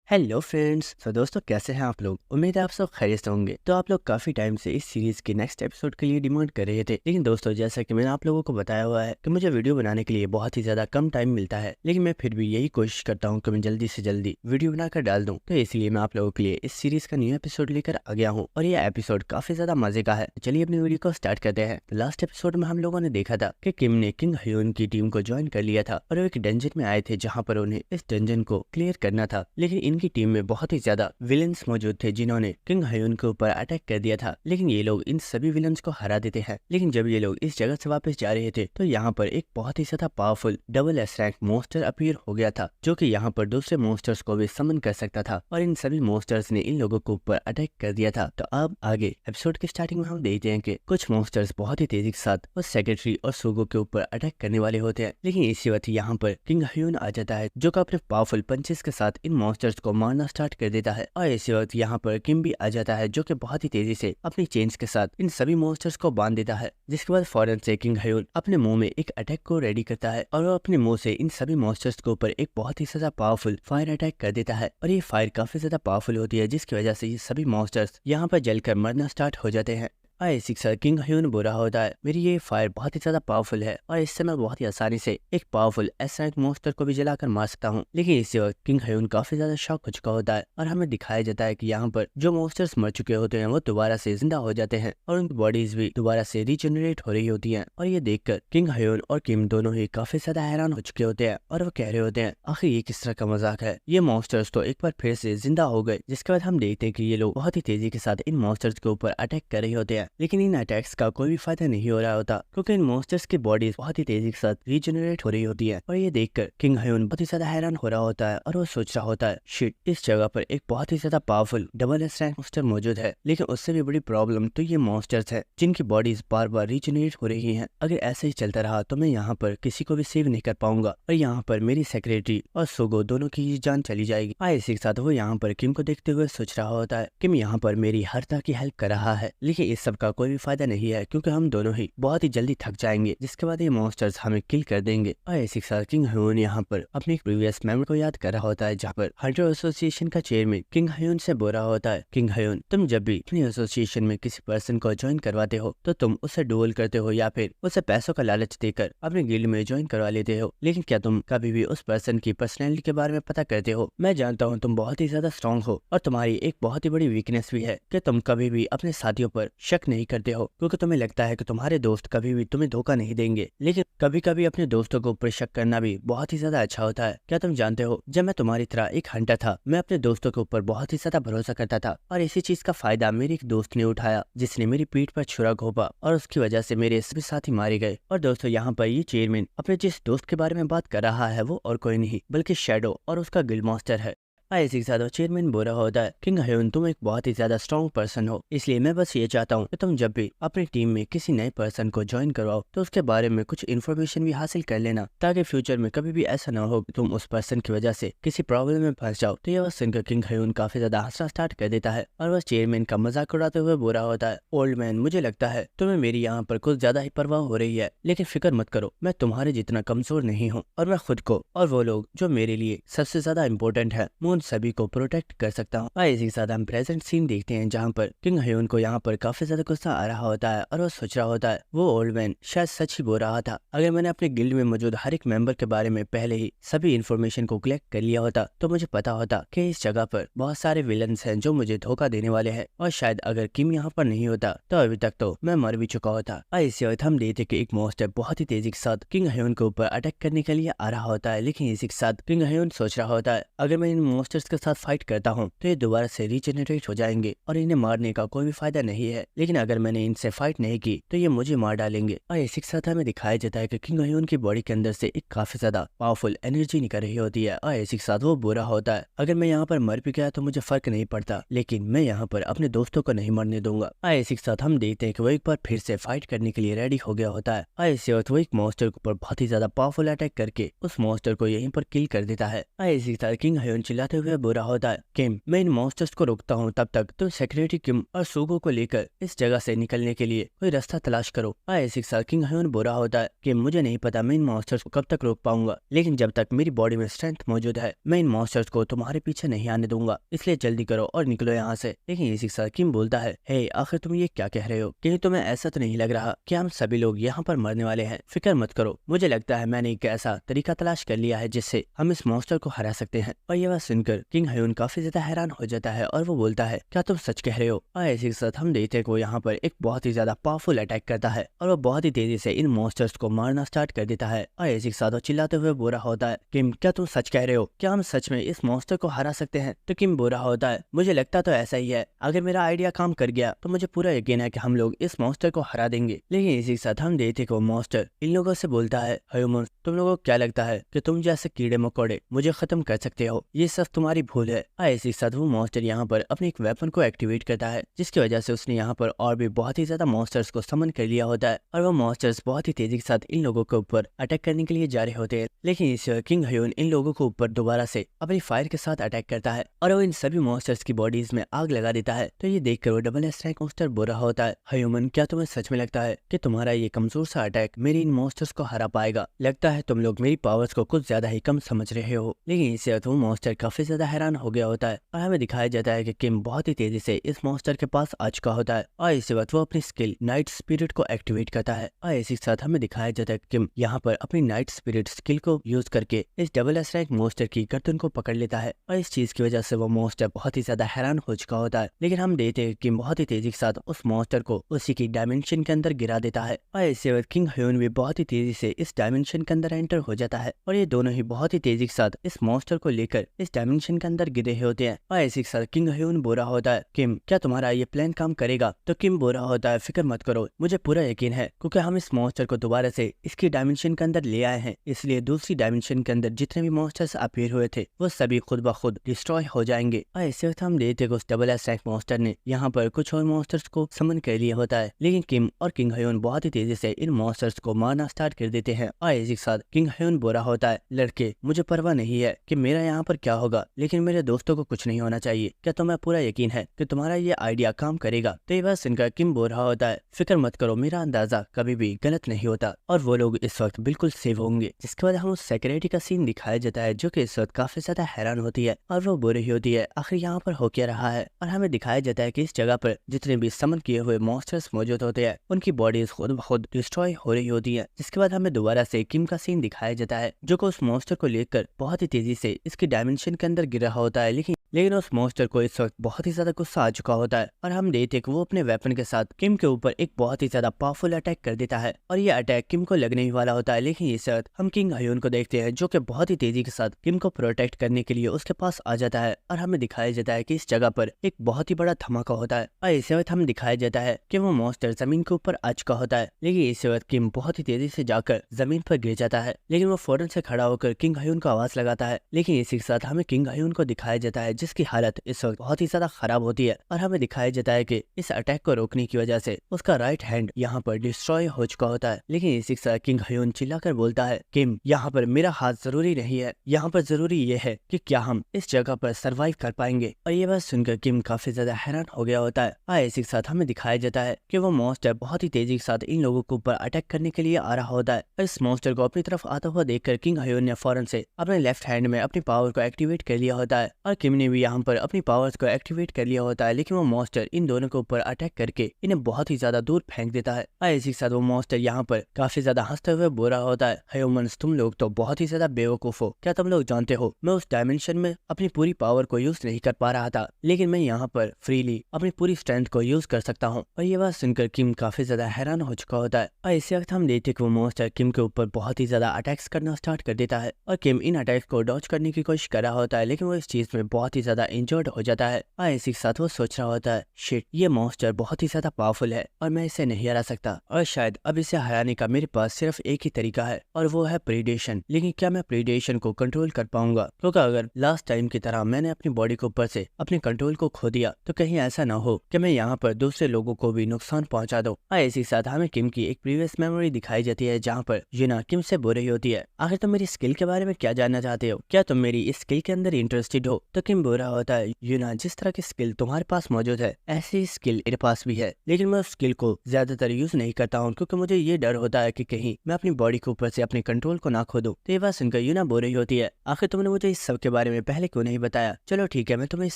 Hello friends. तो दोस्तों कैसे हैं आप लोग। उम्मीद है आप सब खैरियत से होंगे। तो आप लोग काफी टाइम से इस सीरीज के नेक्स्ट एपिसोड के लिए डिमांड कर रहे थे, लेकिन दोस्तों जैसा कि मैंने आप लोगों को बताया हुआ है कि मुझे वीडियो बनाने के लिए बहुत ही ज्यादा कम टाइम मिलता है, लेकिन मैं फिर भी यही कोशिश करता हूँ कि मैं जल्दी से जल्दी वीडियो बनाकर डाल दूँ। तो इसलिए मैं आप लोगों के लिए इस सीरीज का न्यू एपिसोड लेकर आ गया हूँ और ये एपिसोड काफी ज्यादा मजे का है। चलिए अपनी वीडियो को स्टार्ट करते हैं। लास्ट एपिसोड में हम लोगों ने देखा था कि किम ने किंग हयोन की टीम को ज्वाइन कर लिया था और वो एक डंजन में आए थे जहाँ पर उन्हें इस डंजन को क्लियर करना था, लेकिन इनकी टीम में बहुत ही ज्यादा विलन्स मौजूद थे जिन्होंने किंग हयोन के ऊपर अटैक कर दिया था। लेकिन ये लोग इन सभी विलन्स को हरा देते हैं। लेकिन जब ये लोग इस जगह से वापस जा रहे थे तो यहाँ पर एक बहुत ही ज्यादा powerful double S rank मोस्टर appear हो गया था, जो कि यहाँ पर दूसरे मोस्टर्स को भी समन कर सकता था और इन सभी मोस्टर्स ने इन लोगों के ऊपर अटैक कर दिया था। तो अब आगे एपिसोड के स्टार्टिंग में हम देखते हैं कि कुछ मोस्टर्स बहुत ही तेजी के साथ उस सेक्रेटरी और सुगो के ऊपर अटैक करने वाले होते हैं, लेकिन इसी वक्त यहाँ पर किंग हयोन आ जाता है जो कि अपने पावरफुल पंचेस के साथ इन मॉन्स्टर्स को मारना स्टार्ट कर देता है। और इसी वक्त यहाँ पर किम भी आ जाता है जो कि बहुत ही तेजी से अपनी चेन्स के साथ इन सभी मॉन्स्टर्स को बांध देता है, जिसके बाद फौरन से किंग हयोन अपने मुंह में एक अटैक को रेडी करता है और वो अपने मुंह से इन सभी मॉन्स्टर्स के ऊपर एक बहुत ही ज्यादा पावरफुल फायर अटैक कर देता है। और ये फायर काफी ज्यादा पावरफुल होती है जिसकी वजह से ये सभी मॉन्स्टर्स यहाँ पर जलकर मरना स्टार्ट हो जाते हैं। इसी के साथ किंग हयोन बुरा होता है, मेरी ये फायर बहुत ही ज्यादा पावरफुल है और इससे मैं बहुत ही आसानी से एक पावरफुल एस रैंक मोस्टर को भी जलाकर मार सकता हूँ। लेकिन इसी वक्त किंग हयोन काफी ज्यादा शॉक हो चुका होता है और हमें दिखाया जाता है कि यहाँ पर जो मोस्टर्स मर चुके होते हैं वो दोबारा से जिंदा हो जाते हैं और उनकी बॉडीज भी दोबारा से रीजनरेट हो रही होती है। और ये देखकर किंग हयोन और किम दोनों ही काफी ज्यादा हैरान हो चुके होते हैं और वो कह रहे होते हैं आखिर ये किस तरह का मजाक है, ये मॉन्स्टर्स तो एक बार फिर से जिंदा हो गए। जिसके बाद हम देखते हैं कि ये लोग बहुत ही तेजी के साथ इन मॉन्स्टर्स के ऊपर अटैक कर रहे होते हैं, लेकिन इन अटैक्स का कोई भी फायदा नहीं हो रहा होता क्योंकि इन मॉन्स्टर्स की बॉडीज बहुत ही तेजी के साथ रीजनरेट हो रही होती है। और ये देखकर किंग हयोन बहुत ही ज्यादा हैरान हो रहा होता है और वो सोच रहा होता है शिट, इस जगह पर एक बहुत ही ज्यादा powerful double S rank monster मौजूद है, लेकिन उससे भी बड़ी प्रॉब्लम तो ये मॉन्स्टर्स है जिनकी बॉडीज बार बार रीजनरेट हो रही है। अगर ऐसे ही चलता रहा तो मैं यहाँ पर किसी को भी सेव नहीं कर पाऊंगा और यहाँ पर मेरी सेक्रेटरी और सुगो दोनों की जान चली जाएगी। इसी के साथ वो यहाँ पर किम को देखते हुए सोच रहा होता है किम यहाँ पर मेरी हर तरह की हेल्प कर रहा है, लेकिन इस सब का कोई भी फायदा नहीं है क्योंकि हम दोनों ही बहुत ही जल्दी थक जाएंगे, जिसके बाद ये मॉन्स्टर्स हमें किल कर देंगे। और इसी के साथ किंग हयोन यहाँ पर अपने प्रीवियस मेमोरी को याद कर रहा होता है जहाँ पर हंटर एसोसिएशन का चेयरमैन किंग हयोन से बोल रहा होता है किंग हयोन, तुम जब भी अपनी एसोसिएशन में किसी पर्सन को ज्वाइन करवाते हो तो तुम उससे डुएल करते हो या फिर उसे पैसों का लालच देकर अपने गिल्ड में ज्वाइन करवा लेते हो, लेकिन क्या तुम कभी भी उस पर्सन की पर्सनैलिटी के बारे में पता करते हो? मैं जानता हूँ तुम बहुत ही ज्यादा स्ट्रॉन्ग हो और तुम्हारी एक बहुत ही बड़ी वीकनेस भी है कि तुम कभी भी अपने साथियों पर शक नहीं करते हो क्योंकि तुम्हें लगता है कि तुम्हारे दोस्त कभी भी तुम्हें धोखा नहीं देंगे, लेकिन कभी कभी अपने दोस्तों के ऊपर शक करना भी बहुत ही ज्यादा अच्छा होता है। क्या तुम जानते हो जब मैं तुम्हारी तरह एक हंटर था मैं अपने दोस्तों के ऊपर बहुत ही ज्यादा भरोसा करता था और इसी चीज का फायदा मेरे एक दोस्त ने उठाया जिसने मेरी पीठ पर छुरा घोंपा और उसकी वजह से मेरे सभी साथी मारे गए। और दोस्तों यहाँ पर ये चेयरमैन अपने जिस दोस्त के बारे में बात कर रहा है वो और कोई नहीं बल्कि शैडो और उसका गिल्ड मास्टर है। इसी के साथ चेयरमैन बोल रहा होता है किंग हयोन तुम एक बहुत ही ज्यादा स्ट्रॉन्ग पर्सन हो, इसलिए मैं बस ये चाहता हूँ कि तुम जब भी अपनी टीम में किसी नए पर्सन को ज्वाइन करवाओ तो उसके बारे में कुछ इन्फॉर्मेशन भी हासिल कर लेना ताकि फ्यूचर में कभी भी ऐसा ना हो कि तुम उस पर्सन की वजह से किसी प्रॉब्लम में फंस जाओ। तो यह सुनकर किंग हयोन काफी ज्यादा हंसना स्टार्ट कर देता है और वह चेयरमैन का मजाक उड़ाते हुए बोल रहा होता है ओल्ड मैन, मुझे लगता है तुम्हें मेरी यहाँ पर कुछ ज्यादा ही परवाह हो रही है, लेकिन फिक्र मत करो, मैं तुम्हारे जितना कमजोर नहीं हूँ और मैं खुद को और वो लोग जो मेरे लिए सबसे ज्यादा इम्पोर्टेंट है मैं उन सभी को प्रोटेक्ट कर सकता हूँ। इसी के साथ हम प्रेजेंट सीन देखते हैं जहाँ पर किंग हयोन को यहाँ पर काफी ज्यादा गुस्सा आ रहा होता है और वो सोच रहा होता है वो ओल्ड मैन शायद सच ही बोल रहा था। अगर मैंने अपने गिल्ड में मौजूद हर एक मेंबर के बारे में पहले ही सभी इन्फॉर्मेशन को कलेक्ट कर लिया होता तो मुझे पता होता कि इस जगह पर बहुत सारे विलन्स हैं जो मुझे धोखा देने वाले हैं और शायद अगर किम यहाँ पर नहीं होता तो अभी तक तो मैं मर भी चुका होता। इसी वक्त हम देखते कि एक मॉन्स्टर बहुत ही तेजी के साथ किंग हयोन के ऊपर अटैक करने के लिए आ रहा होता है, लेकिन इसी के साथ किंग हयोन सोच रहा होता है अगर मैं इन मॉन्स्टर्स के साथ फाइट करता हूँ तो ये दोबारा से रीजनरेट हो जाएंगे और इन्हें मारने का कोई भी फायदा नहीं है, लेकिन अगर मैंने इनसे फाइट नहीं की तो ये मुझे मार डालेंगे। और इसी के साथ हमें दिखाया जाता है कि किंग हयोन की बॉडी के अंदर से एक काफी ज्यादा पावरफुल एनर्जी निकल रही होती है और इसी के साथ वो बुरा होता है अगर मैं यहाँ पर मर भी गया तो मुझे फर्क नहीं पड़ता, लेकिन मैं यहाँ पर अपने दोस्तों को नहीं मरने दूंगा। इसी के साथ हम देखते हैं कि वो एक बार फिर से फाइट करने के लिए रेडी हो गया होता है। इसी वक्त वो एक मॉन्स्टर के ऊपर बहुत ही ज्यादा पावरफुल अटैक करके उस मॉन्स्टर को यहीं पर किल कर देता है। इसी के साथ किंग हयोन चिल्लाते हुए बोला होता है, किम मैं इन मॉन्स्टर्स को रोकता हूँ, तब तक तुम सेक्रेटरी किम और सूगो को लेकर इस जगह से निकलने के लिए कोई रास्ता तलाश करो। ऐसी किंग ह्यून बोला होता है कि मुझे नहीं पता मैं इन मॉन्स्टर्स को कब तक रोक पाऊंगा, लेकिन जब तक मेरी बॉडी में स्ट्रेंथ मौजूद है मैं इन मॉन्स्टर्स को तुम्हारे पीछे नहीं आने दूंगा, इसलिए जल्दी करो और निकलो यहाँ से। लेकिन इसी किम बोलता है, हे आखिर तुम ये क्या कह रहे हो? कहीं तुम्हें ऐसा तो नहीं लग रहा कि हम सभी लोग यहाँ पर मरने वाले हैं? फिक्र मत करो, मुझे लगता है मैंने एक ऐसा तरीका तलाश कर लिया है जिससे हम इस मॉन्स्टर को हरा सकते हैं। और ये बात सुनकर किंग ह्यून काफी ज्यादा हैरान हो जाता है और वो बोलता है, क्या तुम सच कह रहे हो? और इसी के साथ हम देखते हैं कि वो यहाँ पर एक बहुत ही ज्यादा पावरफुल अटैक करता है और वो बहुत ही तेजी से इन मॉन्स्टर्स को मारना स्टार्ट कर देता है। और इसी के साथ वो चिल्लाते हुए बोल रहा होता है, किम क्या तुम सच कह रहे हो? क्या हम सच में इस मॉन्स्टर को हरा सकते हैं? तो किम बोल रहा होता है, मुझे लगता तो ऐसा ही है, अगर मेरा आइडिया काम कर गया तो मुझे पूरा यकीन है कि हम लोग इस मॉन्स्टर को हरा देंगे। लेकिन इसी के साथ हम देखते कि वो मॉन्स्टर इन लोगों से बोलता है, ह्यूमन तुम लोगों को क्या लगता है कि तुम जैसे कीड़े मकोड़े मुझे खत्म कर सकते हो? ये सब तुम्हारी भूल है। इसी के साथ वो मॉन्स्टर यहाँ पर अपने एक वेपन को एक्टिवेट करता है, जिसकी वजह से उसने यहाँ पर और भी बहुत ही ज्यादा मॉन्स्टर्स को समन कर लिया होता है और वो मॉन्स्टर्स बहुत ही तेजी के साथ इन लोगों के ऊपर अटैक करने के लिए जा रहे होते हैं। लेकिन इस किंग ह्यून इन लोगों को ऊपर दोबारा से अपनी फायर के साथ अटैक करता है और वो इन सभी मॉन्स्टर्स की बॉडीज में आग लगा देता है। तो ये देखकर वो डबल एस रैंक मॉन्स्टर बोल रहा होता है, ह्यूमन क्या तुम्हें सच में लगता है कि तुम्हारा ये कमजोर सा अटैक मेरी इन मॉन्स्टर्स को हरा पाएगा? लगता है तुम लोग मेरी पावर्स को कुछ ज्यादा ही कम समझ रहे हो। लेकिन इससे वो मॉन्स्टर काफी ज्यादा हैरान हो गया होता है और हमें दिखाया जाता है कि किम बहुत ही तेजी से इस मॉन्स्टर के पास आ चुका होता है और इसी वक्त वो अपनी स्किल नाइट स्पिरिट को एक्टिवेट करता है। और इसी के साथ हमें दिखाया जाता है कि किम यहाँ पर अपनी नाइट स्पिरिट स्किल को यूज करके इस डबल एस रैंक मॉन्स्टर की गर्दन को पकड़ लेता है और इस चीज की वजह से वो मॉन्स्टर बहुत ही ज्यादा हैरान हो चुका होता है। लेकिन हम देखते हैं कि बहुत ही तेजी के साथ उस मॉन्स्टर को उसी की डायमेंशन के अंदर गिरा देता है और इसी वक्त किंग ह्यून भी बहुत ही तेजी से इस डायमेंशन के अंदर एंटर हो जाता है और ये दोनों ही बहुत ही तेजी के साथ इस मॉन्स्टर को लेकर इस डायमेंशन के अंदर गिरे होते हैं। और इसी के साथ किंग ह्यून बोल रहा होता है, किम क्या तुम्हारा ये प्लान काम करेगा? तो किम बोल रहा होता है, फिक्र मत करो, मुझे पूरा यकीन है क्योंकि हम इस मॉन्स्टर को दोबारा से इसकी डायमेंशन के अंदर ले आए हैं, इसलिए दूसरी डायमेंशन के अंदर जितने भी मॉन्स्टर्स अपीयर हुए थे वो सभी खुद ब खुद डिस्ट्रॉय हो जाएंगे। और इसी वक्त हम देखते हैं उस डबल एस रैंक मॉन्स्टर ने यहाँ पर कुछ और मॉन्स्टर्स को समन कर लिया होता है। लेकिन किम और किंग ह्यून बहुत ही तेजी से इन मॉन्स्टर्स को मारना स्टार्ट कर देते हैं। और इसी के साथ किंग ह्यून बोल रहा होता है, लड़के मुझे परवाह नहीं है कि मेरा यहाँ पर क्या होगा, लेकिन मेरे दोस्तों को कुछ नहीं होना चाहिए। क्या तुम्हें पूरा यकीन है कि तुम्हारा ये आइडिया काम करेगा? तो ये बात सुनकर किम बोल रहा होता है, फिक्र मत करो, मेरा अंदाजा कभी भी गलत नहीं होता और वो लोग इस वक्त बिल्कुल सेव होंगे। जिसके बाद हम उस सेक्रेटरी का सीन दिखाया जाता है जो कि इस वक्त काफी ज्यादा हैरान होती है और वो बोल रही होती है, आखिर यहाँ पर हो क्या रहा है? और हमें दिखाया जाता है कि इस जगह पर जितने भी समन किए हुए मॉन्स्टर्स मौजूद होते हैं उनकी बॉडीज खुद ब खुद डिस्ट्रॉय हो रही होती है। जिसके बाद हमें दोबारा से किम का सीन दिखाया जाता है जो कि उस मॉन्स्टर को लेकर बहुत ही तेजी से इसकी डायमेंशन के अंदर गिर रहा होता है। लेकिन उस मॉन्स्टर को इस वक्त बहुत ही ज्यादा गुस्सा आ चुका होता है और हम देखते कि वो अपने वेपन के साथ किम के ऊपर एक बहुत ही ज्यादा पावरफुल अटैक कर देता है और ये अटैक किम को लगने ही वाला होता है। लेकिन इस वक्त हम किंग ह्यून को देखते हैं जो कि बहुत ही तेजी के साथ किम को प्रोटेक्ट करने के लिए उसके पास आ जाता है और हमें दिखाया जाता है कि इस जगह पर एक बहुत ही बड़ा धमाका होता है और इस वक्त हमें दिखाया जाता है कि वो मॉन्स्टर जमीन के ऊपर आ चुका होता है। लेकिन इस वक्त किम बहुत ही तेजी से जाकर जमीन पर गिर जाता है, लेकिन वो फौरन से खड़ा होकर किंग ह्यून को आवाज लगाता है। लेकिन इसी के साथ हमें किंग ह्यून को दिखाया जाता है जिसकी हालत इस वक्त बहुत ही ज्यादा खराब होती है और हमें दिखाया जाता है कि इस अटैक को रोकने की वजह से उसका राइट हैंड यहाँ पर डिस्ट्रॉय हो चुका होता है। लेकिन इसी के साथ किंग ह्यून चिल्लाकर बोलता है, किम यहाँ पर मेरा हाथ जरूरी नहीं है, यहाँ पर जरूरी ये है कि क्या हम इस जगह पर सर्वाइव कर पाएंगे। और ये बात सुनकर किम काफी ज्यादा हैरान हो गया होता है। इसी के साथ हमें दिखाया जाता है कि वो मॉन्स्टर बहुत ही तेजी के साथ इन लोगों के ऊपर अटैक करने के लिए आ रहा होता है। इस मॉन्स्टर को अपनी तरफ आता हुआ देखकर किंग ह्यून ने फौरन से अपने लेफ्ट हैंड में अपनी पावर को एक्टिवेट कर लिया होता है और किम ने भी यहाँ पर अपनी पावर्स को एक्टिवेट कर लिया होता है। लेकिन वो मॉन्स्टर इन दोनों के ऊपर अटैक करके इन्हें बहुत ही ज्यादा दूर फेंक देता है। इसी के साथ वो मॉन्स्टर यहाँ पर काफी ज्यादा हंसते हुए बोल रहा होता है, ह्यूमंस तुम लोग तो बहुत ही ज्यादा बेवकूफ हो। क्या तुम लोग जानते हो मैं उस डायमेंशन में अपनी पूरी पावर को यूज नहीं कर पा रहा था, लेकिन मैं यहाँ पर फ्रीली अपनी पूरी स्ट्रेंथ को यूज कर सकता हूँ। और ये बात सुनकर किम काफी ज्यादा हैरान हो चुका होता है और इसी वक्त हम देखते कि वो मॉन्स्टर किम के ऊपर बहुत ही ज्यादा अटैक्स करना स्टार्ट कर देता है और किम इन अटैक्स को डॉज करने की कोशिश कर रहा होता है, लेकिन वो इस चीज में बहुत ही ज्यादा इंजर्ड हो जाता है। और इसी के साथ वो सोच रहा होता है, शिट ये मॉन्स्टर बहुत ही ज्यादा पावरफुल है और मैं इसे नहीं हरा सकता और शायद अब इसे हराने का मेरे पास सिर्फ एक ही तरीका है और वो है प्रीडेशन। लेकिन क्या मैं प्रीडेशन को कंट्रोल कर पाऊंगा? क्योंकि अगर लास्ट टाइम की तरह मैंने अपनी बॉडी के ऊपर से अपने कंट्रोल को खो दिया तो कहीं ऐसा ना हो कि मैं यहाँ पर दूसरे लोगों को भी नुकसान पहुंचा दूं। इसी के साथ हमें किम की एक प्रीवियस मेमोरी दिखाई जाती है जहाँ पर यूना किम से बोल रही होती है, आखिर तुम मेरी स्किल के बारे में क्या जानना चाहते हो? क्या तुम मेरी इस स्किल के अंदर अंदर इंटरेस्टेड हो। तो किम बोल रहा होता है यूना, जिस तरह की स्किल तुम्हारे पास मौजूद है ऐसी ही स्किल मेरे पास भी है, लेकिन मैं उस स्किल को ज्यादातर यूज नहीं करता हूँ क्योंकि मुझे ये डर होता है कि कहीं मैं अपनी बॉडी के ऊपर से अपने कंट्रोल को ना खो दूं। तो ये बात सुनकर यूना बोल रही होती है, आखिर तुमने मुझे इस सब के बारे में पहले क्यों नहीं बताया? चलो ठीक है, मैं तुम्हें इस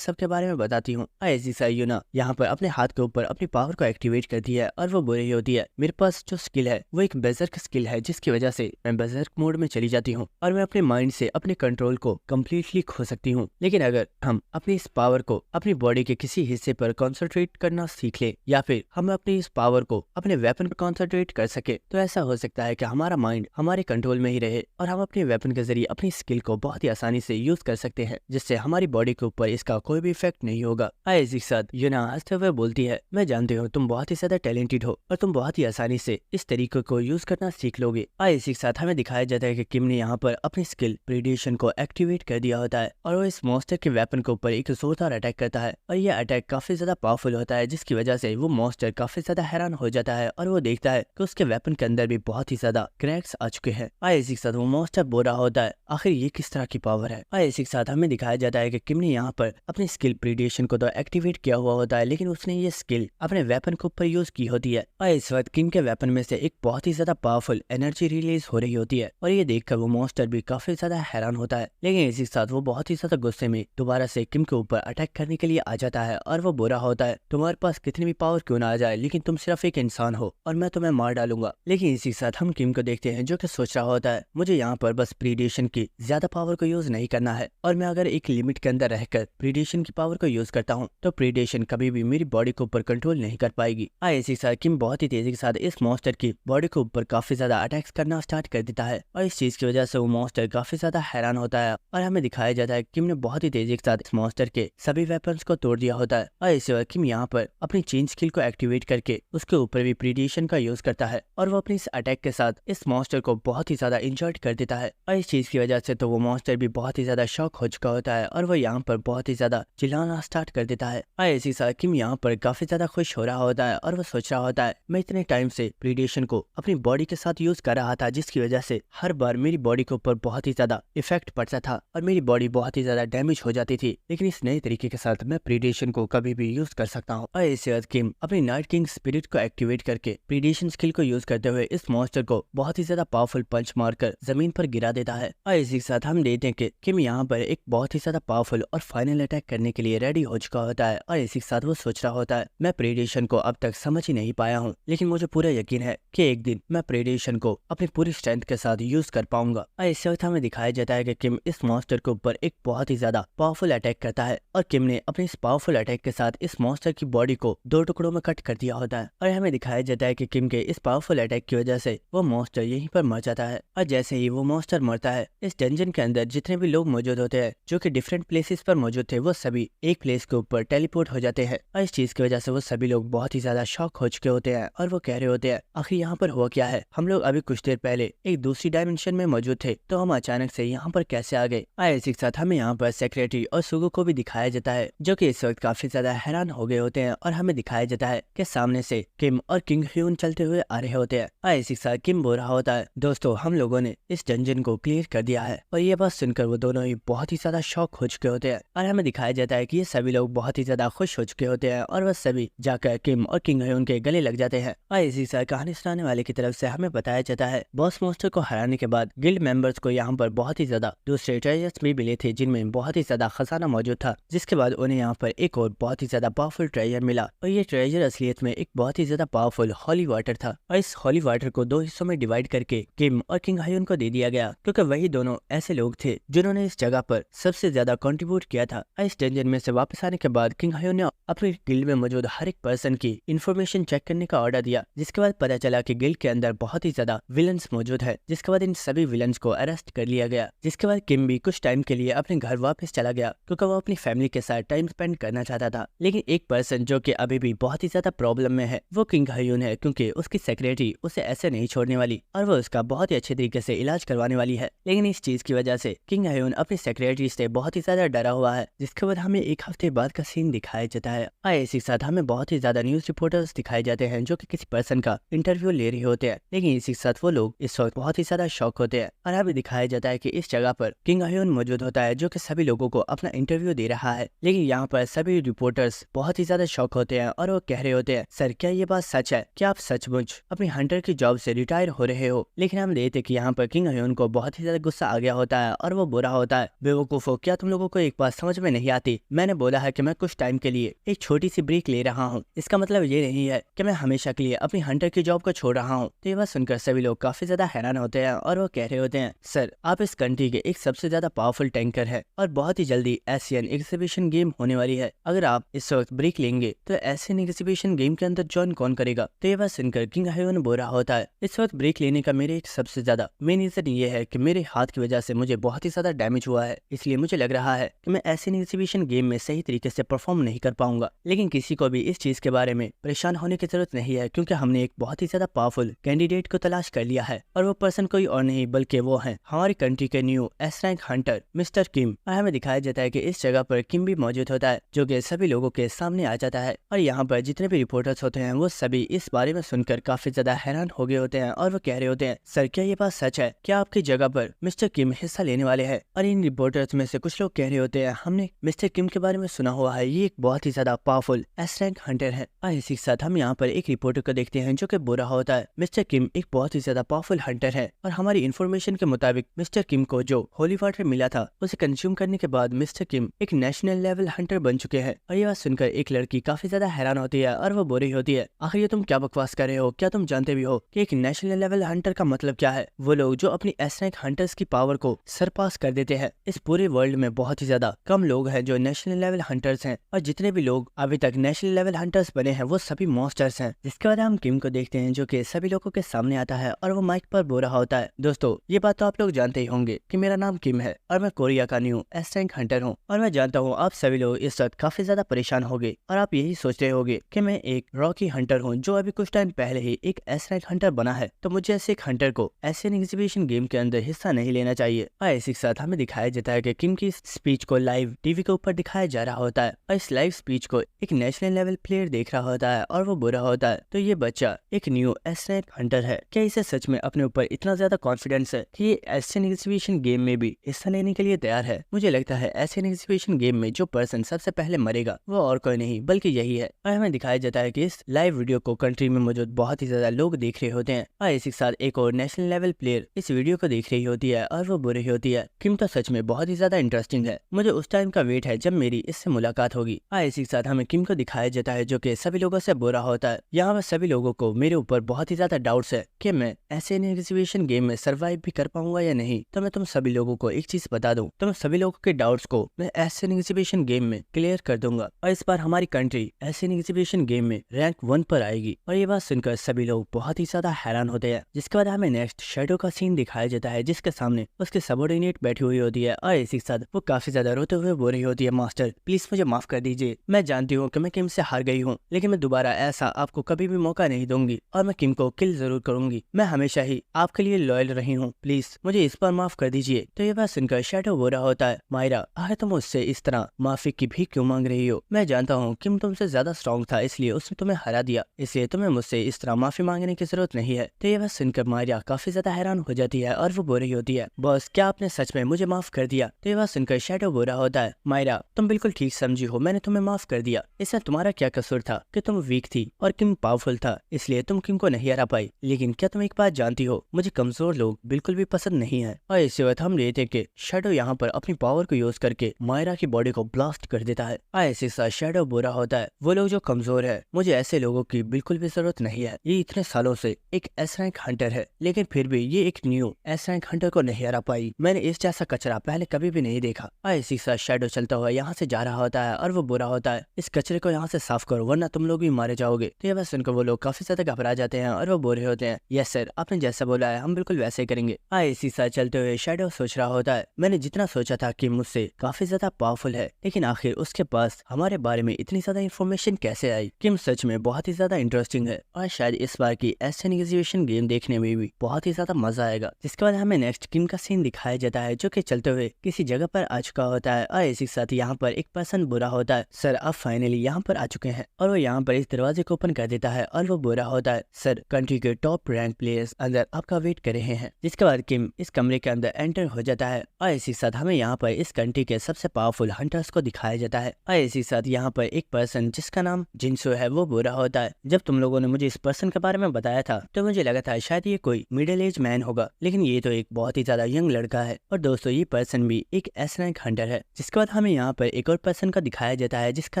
सब के बारे में बताती हूँ। ऐसी सा यूना यहाँ पर अपने हाथ के ऊपर अपनी पावर को एक्टिवेट करती है और वो बोल रही होती है, मेरे पास जो स्किल है वो एक बेजर्क स्किल है, जिसकी वजह से मैं बेजर्क मोड में चली जाती हूँ और मैं अपने माइंड से अपने कंट्रोल को कम्प्लीटली खो सकती हूँ। लेकिन अगर हम अपनी इस पावर को अपनी बॉडी के किसी हिस्से पर कॉन्सेंट्रेट करना सीख ले या फिर हम अपनी इस पावर को अपने वेपन पर कॉन्सेंट्रेट कर सके, तो ऐसा हो सकता है कि हमारा माइंड हमारे कंट्रोल में ही रहे और हम अपने वेपन के जरिए अपनी स्किल को बहुत ही आसानी से यूज कर सकते हैं, जिससे हमारी बॉडी के ऊपर इसका कोई भी इफेक्ट नहीं होगा। इसी के साथ यूना हंसते हुए बोलती है, मैं जानती हूँ तुम बहुत ही ज्यादा टैलेंटेड हो और तुम बहुत ही आसानी से इस तरीके को यूज करना सीख लोगे। इसी के साथ हमें दिखाया जाता है कि किम ने यहाँ पर अपनी स्किल प्रीडेशन को एक्टिवेट कर दिया होता है और वो इस मॉन्स्टर के वेपन के ऊपर एक जोरदार अटैक करता है और ये अटैक काफी ज्यादा पावरफुल होता है, जिसकी वजह से वो मॉन्स्टर काफी ज्यादा हैरान हो जाता है और वो देखता है कि उसके वेपन के अंदर भी बहुत ही ज्यादा क्रैक्स आ चुके हैं। इसी के साथ वो मॉन्स्टर बोल रहा होता है, आखिर ये किस तरह की पावर है। इसी के साथ हमें दिखाया जाता है कि किम ने यहाँ पर अपनी स्किल प्रीडेशन को तो एक्टिवेट किया हुआ होता है, लेकिन उसने ये स्किल अपने वेपन के ऊपर यूज की होती है और इस वक्त किम के वेपन में से एक बहुत ही ज्यादा पावरफुल एनर्जी रिलीज हो रही होती है और ये देखकर वो मॉन्स्टर भी काफी ज्यादा हैरान होता है। लेकिन इसी के साथ वो बहुत ही ज्यादा गुस्से में दोबारा से किम के ऊपर अटैक करने के लिए आ जाता है और वो बुरा होता है, तुम्हारे पास कितनी भी पावर क्यों ना आ जाए, लेकिन तुम सिर्फ एक इंसान हो और मैं तुम्हें मार डालूंगा। लेकिन इसी के साथ हम किम को देखते हैं जो कि सोच रहा होता है, मुझे यहाँ पर बस प्रीडेशन की ज्यादा पावर को यूज नहीं करना है और मैं अगर एक लिमिट के अंदर रहकर प्रीडेशन की पावर को यूज करता हूँ तो प्रीडेशन कभी भी मेरी बॉडी के ऊपर कंट्रोल नहीं कर पाएगी। इसी के साथ किम बहुत ही तेजी के साथ इस मॉन्स्टर की बॉडी के ऊपर काफी ज्यादा अटैक्स करना स्टार्ट कर देता है और इस चीज की वजह से वो मॉन्स्टर काफी ज्यादा हैरान होता है और हमें दिखाया जाता है किम ने बहुत ही तेजी के साथ इस मॉन्स्टर के सभी वेपन्स को तोड़ दिया होता है और इसी वक्त किम यहाँ पर अपनी चेंज स्किल को एक्टिवेट करके उसके ऊपर भी प्रीडेशन का यूज करता है और वो अपनी इस अटैक के साथ इस मॉन्स्टर को बहुत ही ज्यादा इंजर्ड कर देता है और इस चीज की वजह से तो वो मॉन्स्टर भी बहुत ही ज्यादा शॉक हो चुका होता है और वो यहाँ पर बहुत ही ज्यादा चिल्लाना स्टार्ट कर देता है और इसी साथ किम यहाँ पर काफी ज्यादा खुश हो रहा होता है और वो सोच रहा होता है, मैं इतने टाइम से प्रीडेशन को अपनी बॉडी के साथ यूज कर रहा था, जिसकी वजह से हर बार मेरी बॉडी के ऊपर बहुत ही ज्यादा इफेक्ट पड़ता था और मेरी बॉडी बहुत ही ज्यादा डैमेज हो जाती थी, लेकिन इस नए तरीके के साथ मैं प्रीडेशन को कभी भी यूज कर सकता हूँ। और इसी बाद किम अपनी नाइट किंग स्पिरिट को एक्टिवेट करके प्रीडेशन स्किल को यूज करते हुए इस मॉन्स्टर को बहुत ही ज्यादा पावरफुल पंच मारकर जमीन पर गिरा देता है और इसी के साथ हम देखते हैं कि किम यहाँ पर एक बहुत ही ज्यादा पावरफुल और फाइनल अटैक करने के लिए रेडी हो चुका होता है और इसी के साथ वो सोच रहा होता है, मैं प्रीडेशन को अब तक समझ ही नहीं पाया हूँ, लेकिन मुझे पूरा यकीन है कि एक दिन मैं प्रीडेशन को अपनी पूरी स्ट्रेंथ के साथ यूज कर पाऊंगा। और इस वक्त हमें दिखाया जाता है कि किम इस मॉन्स्टर के ऊपर एक बहुत ही ज्यादा पावरफुल अटैक करता है और किम ने अपने इस पावरफुल अटैक के साथ इस मॉन्स्टर की बॉडी को 2 टुकड़ों में कट कर दिया होता है और हमें दिखाया जाता है कि किम के इस पावरफुल अटैक की वजह से वो मॉन्स्टर यहीं पर मर जाता है और जैसे ही वो मॉन्स्टर मरता है, इस डंजन के अंदर जितने भी लोग मौजूद होते हैं जो कि डिफरेंट प्लेसेस पर मौजूद थे, वो सभी एक प्लेस के ऊपर टेलीपोर्ट हो जाते हैं और इस चीज की वजह से वो सभी लोग बहुत ही ज्यादा शॉक हो चुके होते हैं और वो कह रहे होते हैं, आखिर यहाँ पर हुआ क्या है, हम लोग अभी कुछ देर पहले एक दूसरी डायमेंशन में मौजूद थे तो हम अचानक से यहाँ पर कैसे आ गए। इसी के साथ हमें यहाँ पर सेक्रेटरी और सुगु को भी दिखाया जाता है जो कि इस वक्त काफी ज्यादा हैरान हो गए होते हैं और हमें दिखाया जाता है कि सामने से किम और किंग ह्यून चलते हुए आ रहे होते हैं। इसी के साथ किम बोल रहा होता है, दोस्तों हम लोगों ने इस डंजन को क्लियर कर दिया है और ये बात सुनकर वो दोनों ही बहुत ही ज्यादा शॉक हो चुके होते हैं और हमें दिखाया जाता है कि ये सभी लोग बहुत ही ज्यादा खुश हो चुके होते हैं और वह सभी जाकर किम और किंग ह्यून के गले लग जाते हैं। और इसी साथ कहानी सुनाने वाले की तरफ से हमें बताया जाता है बॉस मॉन्स्टर को हराने के बाद गिल्ड मेंबर्स को यहाँ पर बहुत ही ज्यादा दूसरे ट्रेजर्स भी मिले थे जिनमें बहुत ही ज्यादा खजाना मौजूद था, जिसके बाद उन्हें यहाँ पर एक और बहुत ही ज्यादा पावरफुल ट्रेजर मिला और ये ट्रेजर असलियत में एक बहुत ही ज्यादा पावरफुल हॉली वाटर था और इस हॉली वाटर को 2 हिस्सों में डिवाइड करके किम और किंग ह्यून को दे दिया गया क्योंकि वही दोनों ऐसे लोग थे जिन्होंने इस जगह पर सबसे ज्यादा कंट्रीब्यूट किया था। इस डंजन में से वापस आने के बाद किंग ह्यून ने अपनी गिल्ड में मौजूद हर एक पर्सन की इंफॉर्मेशन चेक करने का ऑर्डर दिया, जिसके बाद पता चला कि गिल्ड के अंदर बहुत ही ज्यादा विलन्स मौजूद है, जिसके बाद इन सभी विलन्स को अरेस्ट कर लिया गया। जिसके बाद किम भी कुछ टाइम के लिए अपने घर वापस चला गया क्योंकि वो अपनी फैमिली के साथ टाइम स्पेंड करना चाहता था। लेकिन एक पर्सन जो कि अभी भी बहुत ही ज्यादा प्रॉब्लम में है वो किंग ह्यून है, क्योंकि उसकी सेक्रेटरी उसे ऐसे नहीं छोड़ने वाली और वो उसका बहुत ही अच्छे तरीके से इलाज करवाने वाली है। लेकिन इस चीज की वजह से किंग ह्यून अपनी सेक्रेटरी से बहुत ही ज्यादा डरा हुआ है, जिसके बाद हमें एक हफ्ते बाद का सीन दिखाया जाता है। इसी के साथ हमें बहुत ही ज्यादा न्यूज रिपोर्टर्स दिखाए जाते हैं जो कि किसी पर्सन का इंटरव्यू ले रहे होते हैं, लेकिन इसी के साथ वो लोग इस वक्त बहुत ही ज्यादा शॉक होते हैं और हमें दिखाया जाता है कि इस जगह पर किंग ह्यून मौजूद होता होता है जो कि सभी लोगों को अपना इंटरव्यू दे रहा है। लेकिन यहाँ पर सभी रिपोर्टर्स बहुत ही ज्यादा शॉक होते हैं और वो कह रहे होते हैं, सर क्या ये बात सच है? क्या आप सचमुच अपनी हंटर की जॉब से रिटायर हो रहे हो? लेकिन हम देखते कि यहाँ पर किंग ह्यून को बहुत ही ज्यादा गुस्सा आ गया होता है और वो बुरा होता है, बेवकूफो, क्या तुम लोगों को एक बात समझ में नहीं आती? मैंने बोला है कि मैं कुछ टाइम के लिए एक छोटी सी ब्रेक ले रहा हूँ, इसका मतलब ये नहीं है कि मैं हमेशा के लिए अपनी हंटर की जॉब को छोड़ रहा हूँ। तो ये बात सुनकर सभी लोग काफी ज्यादा हैरान होते हैं और वो कह रहे होते हैं, सर आप इस कंट्री के एक सबसे ज्यादा पावरफुल टैंकर है और बहुत ही जल्दी एशियन एग्जीबिशन गेम होने वाली है। अगर आप इस वक्त ब्रेक लेंगे तो एशियन एग्जीबिशन गेम के अंदर ज्वाइन कौन करेगा? तो ये बात सुनकर किंग ह्यून बुरा होता है। इस वक्त ब्रेक लेने का मेरे एक सबसे ज्यादा मेन रीजन ये है कि मेरे हाथ की वजह से मुझे बहुत ही ज्यादा डैमेज हुआ है, इसलिए मुझे लग रहा है कि मैं एशियन एग्जीबिशन गेम में सही तरीके से परफॉर्म नहीं कर पाऊंगा। लेकिन किसी को भी इस चीज के बारे में परेशान होने की जरूरत नहीं है, क्योंकि हमने एक बहुत ही ज्यादा पावरफुल कैंडिडेट को तलाश कर लिया है और वो पर्सन कोई और नहीं बल्कि वो है हमारी कंट्री के new S rank hunter mister Kim. और हमें दिखाया जाता है कि इस जगह पर किम भी मौजूद होता है जो कि सभी लोगों के सामने आ जाता है। और यहाँ पर जितने भी रिपोर्टर्स होते हैं वो सभी इस बारे में सुनकर काफी ज्यादा हैरान हो गए होते हैं और वो कह रहे होते हैं, सर क्या ये बात सच है? क्या आपकी जगह पर मिस्टर किम हिस्सा लेने वाले हैं? और इन रिपोर्टर्स में से कुछ लोग कह रहे होते हैं, हमने मिस्टर किम के बारे में सुना हुआ है, ये एक बहुत ही ज्यादा पावरफुल एस रैंक हंटर है। और इसी के साथ हम यहाँ पर एक रिपोर्टर को देखते हैं जो कि बुरा होता है, मिस्टर किम एक बहुत ही ज्यादा पावरफुल हंटर है और हमारी इन्फॉर्मेशन के मुताबिक मिस्टर किम को जो होली वाटर मिला था उसे कंज्यूम करने के बाद मिस्टर किम एक नेशनल लेवल हंटर बन चुके हैं। और ये बात सुनकर एक लड़की काफी ज्यादा हैरान होती है और वो बुरी होती है, आखिर ये तुम क्या बकवास कर रहे हो? क्या तुम जानते भी हो कि एक नेशनल लेवल हंटर का मतलब क्या है? वो लोग जो अपनी एस रैंक हंटर्स की पावर को सरपास कर देते हैं। इस पूरे वर्ल्ड में बहुत ही ज्यादा कम लोग हैं जो नेशनल लेवल हंटर्स हैं और जितने भी लोग अभी तक नेशनल लेवल हंटर्स बने हैं वो सभी मॉन्स्टर्स हैं। जिसके बाद हम किम को देखते हैं जो कि सभी लोगों के सामने आता है और वो माइक पर बोल रहा होता है, दोस्तों ये बात तो आप लोग जानते ही होंगे कि मेरा नाम किम है और मैं कोरिया का न्यू एस रैंक हंटर हूँ। और मैं जानता हूँ आप सभी लोग इस वक्त काफी ज्यादा परेशान होंगे और आप यही सोच रहे होंगे कि मैं एक रॉकी हंटर हूँ जो अभी कुछ टाइम पहले ही एक एस रैंक हंटर बना है, तो मुझे ऐसे एक हंटर को एशियन एग्जीबिशन गेम के अंदर हिस्सा नहीं लेना चाहिए। और इसी के साथ हमें दिखाया जाता है कि किम की स्पीच को लाइव टीवी के ऊपर दिखाया जा रहा होता है और इस लाइव स्पीच को एक नेशनल लेवल प्लेयर देख रहा होता है और वो बुरा होता है, तो ये बच्चा एक न्यू एस रैंक हंटर है, क्या इसे सच में अपने ऊपर इतना ज्यादा कॉन्फिडेंस है कि ये एशियन एग्जीबिशन गेम में भी हिस्सा लेने के लिए तैयार है? मुझे लगता है एशियन एग्जीबिशन गेम में जो पर्सन सबसे पहले मरेगा वो और कोई नहीं बल्कि यही है। और हमें दिखाया जाता है कि इस लाइव वीडियो को कंट्री में मौजूद बहुत ही ज्यादा लोग देख रहे होते हैं और इसी के साथ एक और नेशनल लेवल प्लेयर इस वीडियो को देख रही होती है और वो बुरी होती है। किम तो सच में बहुत ही ज्यादा इंटरेस्टिंग है, मुझे उस टाइम का वेट है जब मेरी इससे मुलाकात होगी। इसी के साथ हमें किम को दिखाया जाता है जो कि सभी लोगों से बुरा होता है। यहाँ पर सभी लोगों को मेरे ऊपर बहुत ही ज्यादा डाउट्स है कि मैं एशियन एग्जीबिशन गेम में सर्वाइव भी कर पाऊंगा या नहीं। तो मैं तुम सभी लोगों को एक चीज बता दूं, तो मैं सभी लोगों के डाउट्स को मैं एशियन एग्जीबिशन गेम में क्लियर कर दूंगा और इस बार हमारी कंट्री एशियन एग्जीबिशन गेम में रैंक 1 पर आएगी। और ये बात सुनकर सभी लोग बहुत ही ज्यादा हैरान होते हैं। जिसके बाद हमें नेक्स्ट शैडो का सीन दिखाया जाता है जिसके सामने उसके सबऑर्डिनेट बैठी हुई होती है और इसी के साथ वो काफी ज्यादा रोते हुए बोल रही होती है, मास्टर प्लीज मुझे माफ कर दीजिए, मैं जानती हूँ कि मैं किम से हार गई हूँ, लेकिन मैं दोबारा ऐसा आपको कभी भी मौका नहीं दूंगी और मैं किम को किल जरूर करूंगी। मैं हमेशा ही आपके लिए लॉयल रही हूँ, प्लीज मुझे इस पर माफ कर दीजिए। तो ये बात सुनकर शैडो बोल रहा होता है, मायरा आखिर तुम उससे इस तरह माफी की भी क्यों मांग रही हो? मैं जानता हूँ किम तुमसे ज्यादा स्ट्रॉन्ग था इसलिए उसने तुम्हें हरा दिया, इसलिए तुम्हें मुझसे इस तरह माफी मांगने की जरूरत नहीं है। तो ये बात सुनकर मायरा काफी ज्यादा हैरान हो जाती है और वो बोल रही होती है, बॉस क्या आपने सच में मुझे माफ कर दिया? तो ये बात सुनकर शैडो बोल रहा होता है, मायरा तुम बिल्कुल ठीक समझी हो, मैंने तुम्हें माफ कर दिया। इसमें तुम्हारा क्या कसूर था कि तुम वीक थी और किम पावरफुल था इसलिए तुम किम को नहीं हरा पाई। लेकिन क्या तुम एक बात जानती हो, मुझे कमजोर लोग बिल्कुल भी पसंद नहीं है। और इसी वक्त हम लेते कि शैडो यहाँ पर अपनी पावर को यूज करके मायरा की बॉडी को ब्लास्ट कर देता है। ऐसे साथ शैडो बुरा होता है, वो लोग जो कमजोर है मुझे ऐसे लोगों की बिल्कुल भी जरूरत नहीं है। ये इतने सालों से एक एस रैंक हंटर है लेकिन फिर भी ये एक न्यू एस रैंक हंटर को नहीं हरा पाई। मैंने इस जैसा कचरा पहले कभी भी नहीं देखा। ऐसी साथ शैडो चलता हुआ यहाँ से जा रहा होता है और वो बुरा होता है, इस कचरे को यहाँ से साफ करो वरना तुम लोग भी मारे जाओगे। तो ये बात सुनकर वो लोग काफी ज्यादा घबरा जाते हैं और वो बोल रहे होते हैं, यस सर आपने जैसा बोला है हम बिल्कुल वैसे ही करेंगे। ऐसी साथ चलते हुए शैडो सोच रहा होता है, मैंने जितना सोचा था कि मुझसे काफी ज्यादा पावरफुल है लेकिन आखिर उसके पास हमारे बारे में इतनी ज्यादा इन्फॉर्मेशन कैसे आई? किम सच में बहुत ही ज्यादा इंटरेस्टिंग है और शायद इस बार की एशियन एग्जीबिशन गेम देखने में भी बहुत ही ज्यादा मजा आएगा। जिसके बाद हमें नेक्स्ट किम का सीन दिखाया जाता है जो कि चलते हुए किसी जगह पर आ चुका होता है और इसी के साथ यहाँ पर एक पर्सन बुरा होता है, सर आप फाइनली यहाँ पर आ चुके हैं। और वो यहाँ पर इस दरवाजे को ओपन कर देता है और वो बुरा होता है, सर कंट्री के टॉप रैंक प्लेयर्स अंदर आपका वेट कर रहे हैं। जिसके बाद किम इस कमरे के अंदर एंटर हो जाता है और इसी साथ हमें यहाँ पर इस कंट्री के सबसे पावरफुल हंटर्स को दिखाया जाता है और इसी साथ यहाँ पर एक पर्सन जिसका नाम जिनसो है वो बुरा होता है। जब तुम लोगों ने मुझे इस पर्सन के बारे में बताया था तो मुझे लगा था शायद ये कोई मिडिल एज मैन होगा, लेकिन ये तो एक बहुत ही ज्यादा यंग लड़का है। और दोस्तों ये पर्सन भी एक एस रैंक हंटर है। जिसके बाद हमें यहाँ पर एक और पर्सन का दिखाया जाता है जिसका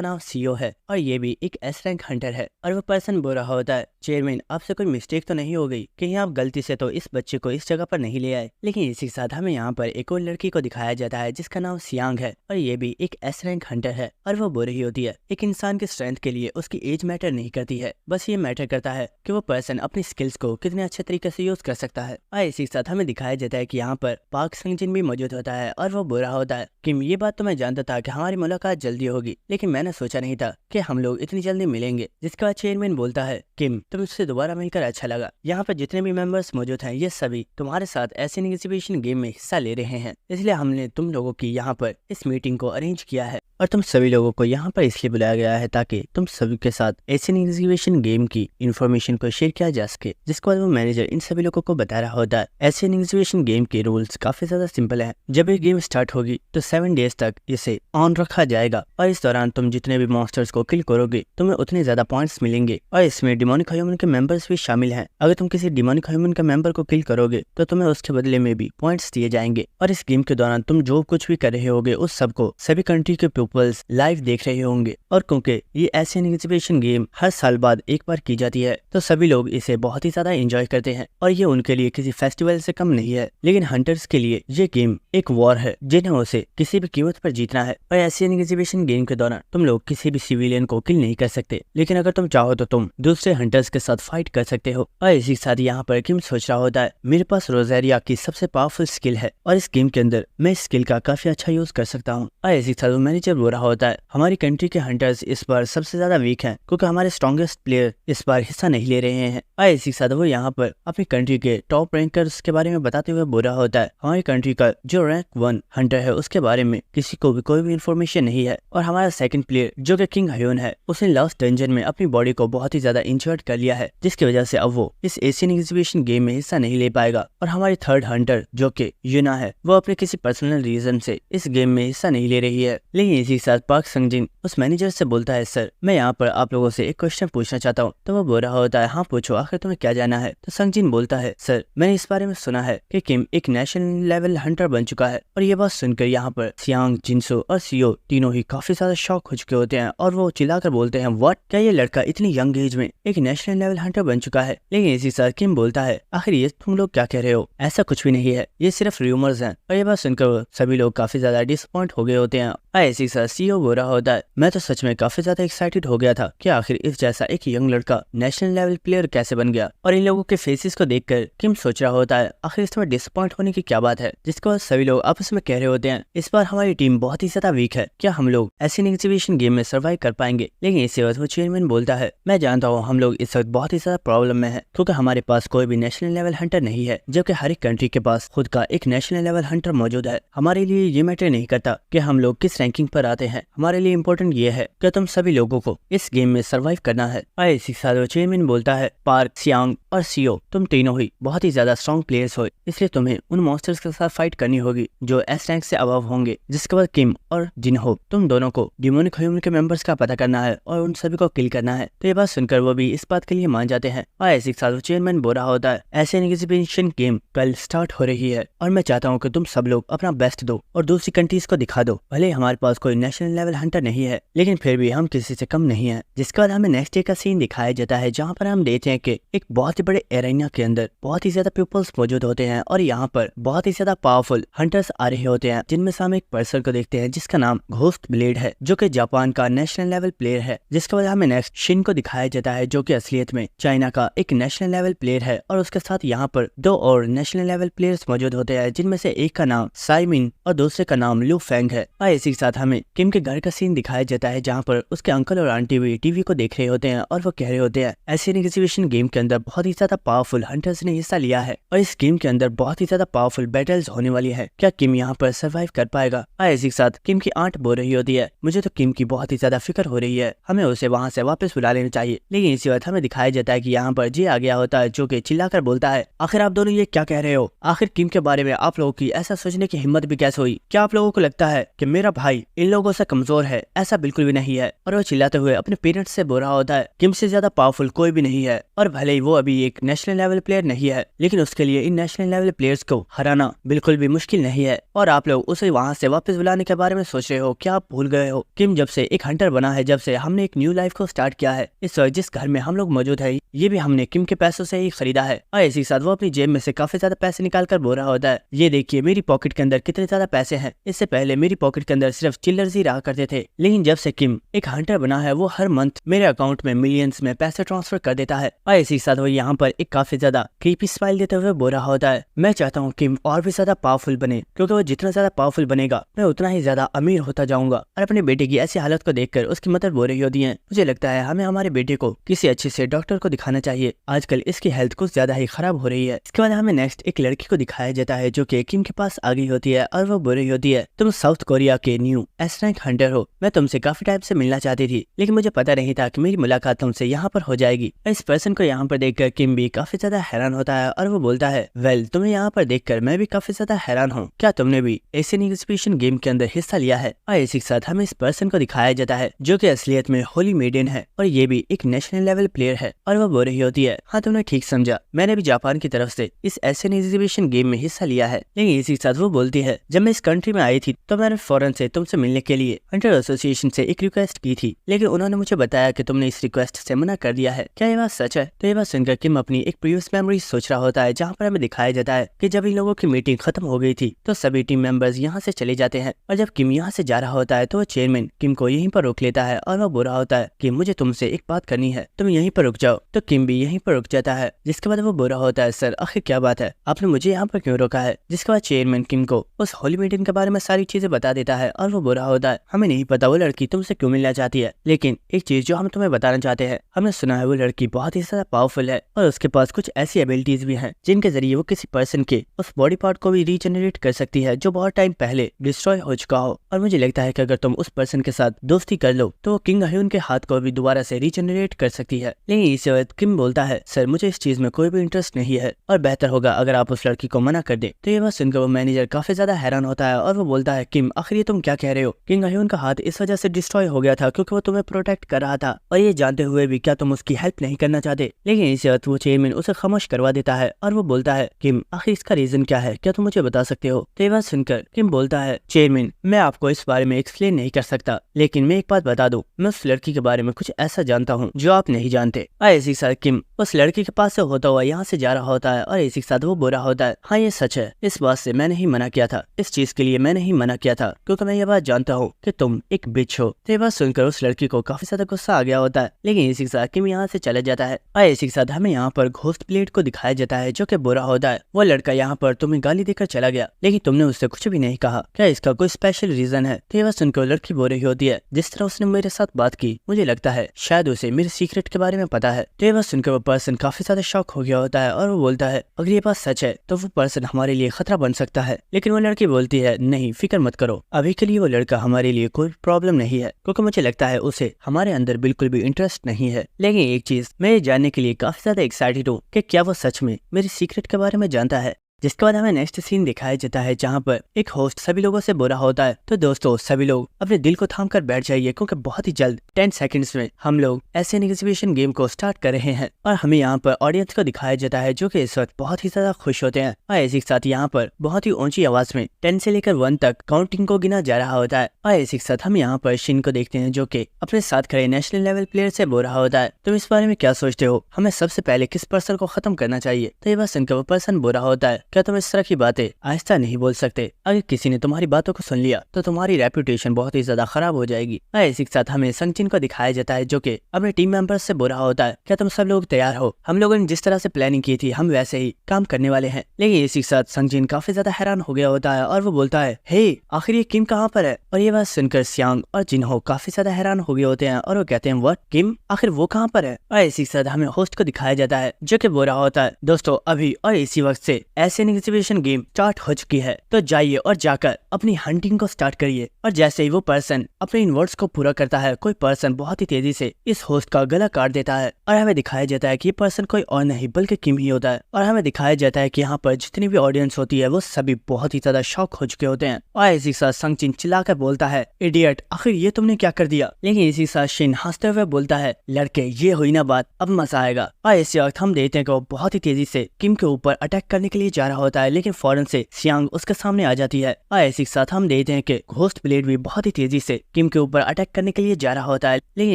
नाम सीओ है और ये भी एक एस रैंक हंटर है। और वो पर्सन बुरा होता है, चेयरमैन आपसे कोई मिस्टेक तो नहीं हो गई, कहीं आप गलती से तो इस बच्चे को इस जगह पर नहीं ले आए। लेकिन इसी के साथ हमें यहाँ पर एक और लड़की को दिखाया जाता है जिसका नाम सियांग है और ये भी एक एस रैंक हंटर है और वो बुरी ही होती है। एक इंसान की स्ट्रेंथ के लिए उसकी एज मैटर नहीं करती है, बस ये मैटर करता है कि वो पर्सन अपनी स्किल्स को कितने अच्छे तरीके से यूज कर सकता है। और इसी के साथ हमें दिखाया जाता है कि यहाँ पर पार्क संगजिन भी मौजूद होता है और वो बुरा होता है। किम ये बात तो मैं जानता था कि हमारी मुलाकात जल्दी होगी, लेकिन मैंने सोचा नहीं था कि हम लोग इतनी जल्दी मिलेंगे। जिसके बाद चेयरमैन बोलता है किम तुमसे दोबारा मिलकर अच्छा लगा। यहाँ पर जितने भी मेंबर्स मौजूद हैं ये सभी तुम्हारे साथ एशियन एग्जीबिशन गेम में हिस्सा ले रहे हैं, इसलिए हमने तुम लोगों की यहाँ पर इस मीटिंग को अरेंज किया है और तुम सभी लोगों को यहाँ पर इसलिए बुलाया गया है ताकि तुम सभी के साथ एशियन एग्जीबिशन गेम की इंफॉर्मेशन को शेयर किया जा सके। जिसके बाद वो मैनेजर इन सभी लोगों को बता रहा होता है एशियन एग्जीबिशन गेम के रूल्स काफी ज्यादा सिंपल है। जब ये गेम स्टार्ट होगी तो 7 डेज तक इसे ऑन रखा जाएगा और इस दौरान तुम जितने भी मॉन्स्टर्स को किल करोगे तुम्हें उतने ज्यादा पॉइंट्स मिलेंगे और इसमें डिमोनिक ह्यूमन के मेंबर्स भी शामिल हैं। अगर तुम किसी डिमोनिक ह्यूमन के मेंबर को किल करोगे तो तुम्हें उसके बदले में भी पॉइंट्स दिए जाएंगे। और इस गेम के दौरान तुम जो कुछ भी कर रहे होगे उस सबको सभी कंट्री के पीपल्स लाइव देख रहे होंगे। और क्योंकि ये एशियन एग्जीबिशन गेम हर साल बाद एक बार की जाती है तो सभी लोग इसे बहुत ही ज्यादा एंजॉय करते हैं और ये उनके लिए किसी फेस्टिवल से कम नहीं है। लेकिन हंटर्स के लिए ये गेम एक वॉर है जिन्हें उसे किसी भी कीमत पर जीतना है। और एशियन एग्जीबिशन गेम के दौरान तुम लोग किसी भी सिविलियन को किल नहीं कर सकते, लेकिन अगर तुम चाहो तो तुम दूसरे हंटर्स के साथ फाइट कर सकते हो। और इसी के साथ यहाँ पर किम सोच रहा होता है मेरे पास रोजेरिया की सबसे पावरफुल स्किल है और इस गेम के अंदर मैं इस स्किल का काफी अच्छा यूज कर सकता हूँ। और इसी के साथ मैनेजर बोल रहा होता है हमारी कंट्री के हंटर्स इस बार सबसे ज्यादा वीक हैं क्योंकि हमारे स्ट्रॉन्गेस्ट प्लेयर इस बार हिस्सा नहीं ले रहे हैं। और इसी के साथ वो यहाँ पर अपनी कंट्री के टॉप रैंकर्स के बारे में बताते हुए बोल रहा होता है हमारी कंट्री का जो रैंक 1 हंटर है उसके बारे में किसी को भी कोई भी इन्फॉर्मेशन नहीं है। और हमारा सेकंड प्लेयर जो कि किंग ह्योन है उसने लास्ट डंजन में अपनी बॉडी को बहुत ही ज्यादा इंजर्ड कर लिया है, जिसकी वजह से अब वो इस एशियन एग्जीबिशन गेम में हिस्सा नहीं ले पाएगा। और हमारी थर्ड हंटर जो कि यूना है वो अपने किसी पर्सनल रीजन से इस गेम में हिस्सा नहीं ले रही है। लेकिन इसी के साथ पार्क संगजिन उस मैनेजर से बोलता है सर मैं यहाँ पर आप लोगों से एक क्वेश्चन पूछना चाहता हूँ। तो वो बोल रहा होता है हाँ पूछो, आखिर तुम्हें क्या जाना है। तो संगजिन बोलता है सर मैंने इस बारे में सुना है कि किम एक नेशनल लेवल हंटर बन चुका है। और ये बात सुनकर यहाँ पर सियांग, जिनसो और सीओ तीनों ही काफी ज्यादा शॉक हो चुके होते हैं और वो चिल्लाकर बोलते हैं व्हाट, क्या ये लड़का इतनी यंग एज में एक नेशनल लेवल हंटर बन चुका है। लेकिन इसी साथ किम बोलता है आखिर ये तुम लोग क्या कह रहे हो, ऐसा कुछ भी नहीं है, ये सिर्फ रूमर्स हैं। और ये बात सुनकर सभी लोग काफी ज्यादा डिसअपॉइंट हो गए होते हैं। ऐसी साथ सीओ बोल रहा होता है मैं तो सच में काफी ज्यादा एक्साइटेड हो गया था कि आखिर इस जैसा एक यंग लड़का नेशनल लेवल प्लेयर कैसे बन गया। और इन लोगों के फेसेस को देखकर किम सोच रहा होता है आखिर इसमें डिसअपॉइंट होने की क्या बात है। जिसके बाद सभी लोग आपस में कह रहे होते हैं इस बार हमारी टीम बहुत ही ज्यादा वीक है, क्या हम लोग एशियन एग्जीबिशन गेम में सर्वाइव कर पाएंगे। लेकिन इसी वक्त वो चेयरमैन बोलता है मैं जानता हूँ हम लोग इस वक्त बहुत ही ज्यादा प्रॉब्लम में है क्योंकि हमारे पास कोई भी नेशनल लेवल हंटर नहीं है, जबकि हर एक कंट्री के पास खुद का एक नेशनल लेवल हंटर मौजूद है। हमारे लिए ये मैटर नहीं करता कि हम लोग किस रैंकिंग पर आते हैं, हमारे लिए इम्पोर्टेंट ये है कि तुम सभी लोगों को इस गेम में सर्वाइव करना है। और इसी साथ चेयरमैन बोलता है पार्क, सियांग और सीओ तुम तीनों ही बहुत ही ज्यादा स्ट्रॉन्ग प्लेयर्स हो, इसलिए तुम्हें उन मॉन्स्टर्स के साथ फाइट करनी होगी जो एस रैंक से अबव होंगे। जिसके बाद किम और जिनहो तुम दोनों को डिमोनिक ह्यूमन के मेंबर्स का पता करना है और उन सभी को किल करना है। तो ये बात सुनकर वो भी इस बात के लिए मान जाते हैं। और इसी साथ चेयरमैन बोल रहा होता है एशियन एग्जीबिशन गेम कल स्टार्ट हो रही है और मैं चाहता हूँ कि तुम सब लोग अपना बेस्ट दो और दूसरी कंट्रीज को दिखा दो। भले हमारे पास कोई नेशनल लेवल हंटर नहीं है लेकिन फिर भी हम किसी से कम नहीं है। जिसके बाद हमें नेक्स्ट डे का सीन दिखाया जाता है जहाँ पर हम देखते हैं कि एक बहुत ही बड़े एरेना के अंदर बहुत ही ज्यादा पीपल्स मौजूद होते हैं और यहाँ पर बहुत ही ज्यादा पावरफुल हंटर्स आ रहे होते हैं, जिनमें से हम एक पर्सन को देखते हैं जिसका नाम घोस्ट ब्लेड है जो कि जापान का नेशनल लेवल प्लेयर है। जिसके बाद हमें नेक्स्ट शिन को दिखाया जाता है जो कि असलियत में चाइना का एक नेशनल लेवल प्लेयर है और उसके साथ यहाँ पर 2 और नेशनल लेवल प्लेयर्स मौजूद होते हैं, जिनमें से एक का नाम साइमिन और दूसरे का नाम लू फेंग है। और इसी के साथ हमें किम के घर का सीन दिखाया जाता है जहाँ पर उसके अंकल और आंटी भी टीवी को देख रहे होते हैं और वो कह रहे होते हैं एशियन एग्जीबिशन गेम के अंदर बहुत ही ज्यादा पावरफुल हंटर्स ने हिस्सा लिया है और इस गेम के अंदर बहुत ही ज्यादा पावरफुल बैटल्स होने वाली है। क्या किम यहाँ पर सर्वाइव कर पाएगा? इसी के साथ किम की आंट बो रही होती है। मुझे तो किम की बहुत ही ज्यादा फिक्र हो रही है, हमें उसे वहाँ से वापस बुला लेना चाहिए। लेकिन इसी वक्त हमें दिखाया जाता है कि यहाँ पर जे आ गया होता है, जो कि चिल्लाकर बोलता है, आखिर आप दोनों ये क्या कह रहे हो? आखिर किम के बारे में आप लोगों की ऐसा सोचने की हिम्मत भी कैसे हुई? क्या आप लोगों को लगता है कि मेरा भाई इन लोगों से कमजोर है? ऐसा बिल्कुल भी नहीं है। और वो चिल्लाते हुए अपने पेरेंट्स से बोल रहा होता है, किम से ज्यादा पावरफुल कोई भी नहीं है, और भले ही वो अभी एक नेशनल लेवल प्लेयर नहीं है, लेकिन उसके लिए इन नेशनल लेवल प्लेयर्स को हराना बिल्कुल भी मुश्किल नहीं है। और आप लोग उसे वहाँ से वापस बुलाने के बारे में सोच रहे हो? क्या आप भूल गए हो किम जब से एक हंटर बना है, जब से हमने एक न्यू लाइफ को स्टार्ट किया है, इस वक्त जिस घर में हम लोग मौजूद है ये भी हमने किम के पैसों से ही खरीदा है। और इसी के साथ वो अपनी जेब में से काफी ज्यादा पैसे निकाल कर बोल रहा होता है, ये देखिए मेरी पॉकेट के अंदर कितने ज्यादा पैसे हैं। इससे पहले मेरी पॉकेट के अंदर सिर्फ चिल्लर्स ही रहा करते थे, लेकिन जब से किम एक हंटर बना है वो हर मंथ मेरे अकाउंट में मिलियंस में पैसे ट्रांसफर कर देता है। और इसी के साथ वो यहाँ पर एक काफी ज्यादा क्रीपी स्माइल देते हुए बोल रहा होता है, मैं चाहता हूँ किम और भी ज्यादा पावरफुल बने, क्योंकि वो जितना ज्यादा पावरफुल बनेगा मैं उतना ही ज्यादा अमीर होता जाऊंगा। और अपने बेटे की ऐसी हालत को देखकर उसकी मदर बोल रही होती है, मुझे लगता है हमें हमारे बेटे को किसी अच्छे से डॉक्टर को दिखाना चाहिए, आजकल इसकी हेल्थ कुछ ज्यादा ही खराब हो रही है। इसके बाद हमें नेक्स्ट एक लड़की को दिखाया जाता है जो कि किम के पास आ गई होती है और वो बोल रही होती है, तुम साउथ कोरिया के न्यू एस रैंक हंटर हो, मैं तुमसे काफी टाइम से मिलना चाहती थी, लेकिन मुझे पता नहीं था कि मेरी मुलाकात तुमसे यहाँ पर हो जाएगी। इस पर्सन को यहाँ पर देखकर किम भी काफी ज्यादा हैरान होता है और वो बोलता है, वेल तुम्हें यहाँ पर देखकर मैं भी काफी ज्यादा हैरान हूँ, क्या तुमने भी एशियन एग्जीबिशन गेम के अंदर हिस्सा लिया है? और इसी के साथ हमें इस पर्सन को दिखाया जाता है जो कि असलियत में होली मेडन है और ये भी एक नेशनल लेवल प्लेयर है। और वो बोल रही होती है, हाँ तुमने ठीक समझा, मैंने भी जापान की तरफ से इस एशियन एग्जीबिशन गेम में हिस्सा लिया है। लेकिन इसी के साथ वो बोलती है, जब मैं इस कंट्री में आई थी तो मैंने फौरन से तुमसे मिलने के लिए हंटर एसोसिएशन से एक रिक्वेस्ट की थी, लेकिन उन्होंने मुझे बताया कि तुमने इस रिक्वेस्ट से मना कर दिया है। क्या ये बात सच है? तो ये बात सुनकर किम अपनी एक प्रीवियस मेमोरी सोच रहा होता है, जहाँ पर हमें दिखाया जाता है कि जब इन लोगों की मीटिंग खत्म हो गई थी तो सभी टीम मेंबर्स यहाँ से चले जाते हैं, और जब किम यहाँ से जा रहा होता है तो वो चेयरमैन किम को यहीं पर रोक लेता है और वो बोल रहा होता है कि मुझे तुमसे एक बात करनी है, तुम यहीं पर रुक जाओ। तो किम भी यहीं पर रुक जाता है, जिसके बाद वो बोल रहा होता है, सर आखिर क्या बात है, आपने मुझे यहाँ पर क्यों रोका है? जिसके बाद चेयरमैन किम को उस होली मीटिंग के बारे में सारी चीजें बता देता है और वो बोल रहा होता है, हमें नहीं पता वो लड़की तुमसे क्यों मिलना चाहती है, लेकिन एक चीज जो हम तुम्हें बताना चाहते हैं, हमने सुना है वो लड़की बहुत ही ज्यादा पावरफुल है और उसके पास कुछ ऐसी एबिलिटीज भी हैं जिनके जरिए वो किसी पर्सन के उस बॉडी पार्ट को भी रीजनरेट कर सकती है जो बहुत टाइम पहले डिस्ट्रॉय हो चुका हो। और मुझे लगता है कि अगर तुम उस पर्सन के साथ दोस्ती कर लो तो किंग ह्यून के हाथ को भी दोबारा से रीजनरेट कर सकती है। लेकिन इसी वक्त किम बोलता है, सर मुझे इस चीज में कोई भी इंटरेस्ट नहीं है और बेहतर होगा अगर आप उस लड़की को मना कर दे। तो ये बात सुनकर वो मैनेजर काफी ज्यादा हैरान होता है और वो बोलता है, किम आखिर ये तुम क्या कह रहे हो? किंग ह्यून का हाथ इस वजह से डिस्ट्रॉय हो गया था क्योंकि वो तुम्हें प्रोटेक्ट कर रहा था, और ये जानते हुए भी क्या तुम उसकी हेल्प नहीं करना चाहते? लेकिन इसी वक्त वो चेयरमैन उसे खामोश करवा देता है और वो बोलता है, किम आखिर इसका रीजन क्या है, क्या तुम मुझे बता सकते हो? तो ये बात सुनकर किम बोलता है, चेयरमैन मैं आपको इस बारे में एक्सप्लेन नहीं कर सकता, लेकिन मैं एक बात बता दूं, मैं उस लड़की के बारे में कुछ ऐसा जानता हूँ जो आप नहीं जानते। ऐसी के साथ किम उस लड़की के पास से होता हुआ यहाँ से जा रहा होता है और इसी के साथ वो बोल रहा होता है, हाँ ये सच है, इस बात से मैंने ही मना किया था, इस चीज के लिए मैंने ही मना किया था क्योंकि मैं ये बात जानता हूँ कि तुम एक बिच हो। तो ये बात सुनकर उस लड़की को काफी ज्यादा गुस्सा आ गया होता है, लेकिन इसी के साथ किम यहाँ से चला जाता है। और इसी के साथ हमें यहाँ पर घोस्ट प्लेट को दिखाया जाता है जो कि बुरा होता है, वो लड़का यहाँ पर तुम्हें गाली देकर चला गया लेकिन तुमने उससे कुछ भी नहीं कहा, क्या इसका कोई स्पेशल रीजन है? तो ये बात सुनकर लड़की बोल रही होती है, जिस तरह उसने मेरे साथ बात की मुझे लगता है शायद उसे मेरे सीक्रेट के बारे में पता है। तो ये बात सुनकर वो पर्सन काफी ज्यादा शॉक हो गया होता है और वो बोलता है, अगर ये बात सच है तो वो पर्सन हमारे लिए खतरा बन सकता है। लेकिन वो लड़की बोलती है, नहीं फिक्र मत करो, अभी के लिए वो लड़का हमारे लिए कोई प्रॉब्लम नहीं है क्योंकि मुझे लगता है उसे हमारे अंदर बिल्कुल भी इंटरेस्ट नहीं है। लेकिन एक चीज मैं ये जानने के लिए काफी ज्यादा एक्साइटेड हूँ कि क्या वो सच में मेरे सीक्रेट के बारे में जानता है। जिसके बाद हमें नेक्स्ट सीन दिखाया जाता है जहाँ पर एक होस्ट सभी लोगों से बोल रहा होता है, तो दोस्तों सभी लोग अपने दिल को थाम कर बैठ जाइए क्योंकि बहुत ही जल्द 10 सेकंड्स में हम लोग एशियन एग्जीबिशन गेम को स्टार्ट कर रहे हैं। और हमें यहाँ पर ऑडियंस को दिखाया जाता है जो कि इस वक्त बहुत ही ज्यादा खुश होते हैं और इसी के साथ यहाँ पर बहुत ही ऊंची आवाज में 10 से लेकर 1 तक काउंटिंग को गिना जा रहा होता है। और इसी के साथ हम यहाँ पर शिन को देखते हैं जो कि अपने साथ खड़े नेशनल लेवल प्लेयर से बोल रहा होता है, तुम इस बारे में क्या सोचते हो, हमें सबसे पहले किस पर्सन को खत्म करना चाहिए? तो ये बात सुनकर वो पर्सन बोल रहा होता है क्या तुम इस तरह की बातें आहिस्ता नहीं बोल सकते? अगर किसी ने तुम्हारी बातों को सुन लिया तो तुम्हारी रेपुटेशन बहुत ही ज्यादा खराब हो जाएगी। और इसी के साथ हमें संगजिन को दिखाया जाता है जो कि अपने टीम मेंबर्स से बुरा होता है। क्या तुम सब लोग तैयार हो? हम लोगों ने जिस तरह से प्लानिंग की थी हम वैसे ही काम करने वाले हैं। लेकिन इसी के साथ संगजिन काफी ज्यादा हैरान हो गया होता है और वो बोलता है, हे आखिर ये किम कहाँ पर है? और ये बात सुनकर सियांग और जिनहो काफी ज्यादा हैरान हो गए होते हैं और वो कहते हैं, व्हाट, किम आखिर वो कहाँ पर है? और इसी के साथ हमें होस्ट को दिखाया जाता है जो कि बुरा होता है। दोस्तों अभी और इसी वक्त से एशियन एग्जीबिशन गेम स्टार्ट हो चुकी है, तो जाइए और जाकर अपनी हंटिंग को स्टार्ट करिए। और जैसे ही वो पर्सन अपने इन वर्ड्स को पूरा करता है, कोई पर्सन बहुत ही तेजी से इस होस्ट का गला काट देता है और हमें दिखाया जाता है कि ये पर्सन कोई और नहीं बल्कि किम ही होता है। और हमें दिखाया जाता है कि यहाँ पर जितनी भी ऑडियंस होती है वो सभी बहुत ही ज्यादा शॉक हो चुके होते हैं। और इसी के साथ संगजिन चिल्लाकर बोलता है, इडियट, आखिर ये तुमने क्या कर दिया? लेकिन इसी के साथ शिन हंसते हुए बोलता है, लड़के ये हुई ना बात, अब मजा आएगा। और इसी वक्त हम देखते हैं कि वो बहुत ही तेजी से किम के ऊपर अटैक करने के लिए जा रहा होता है, लेकिन फौरन से सियांग उसके सामने आ जाती है। और इसी के साथ हम देखते हैं कि घोस्ट ब्लेड भी बहुत ही तेजी से किम के ऊपर अटैक करने के लिए जा रहा होता है, लेकिन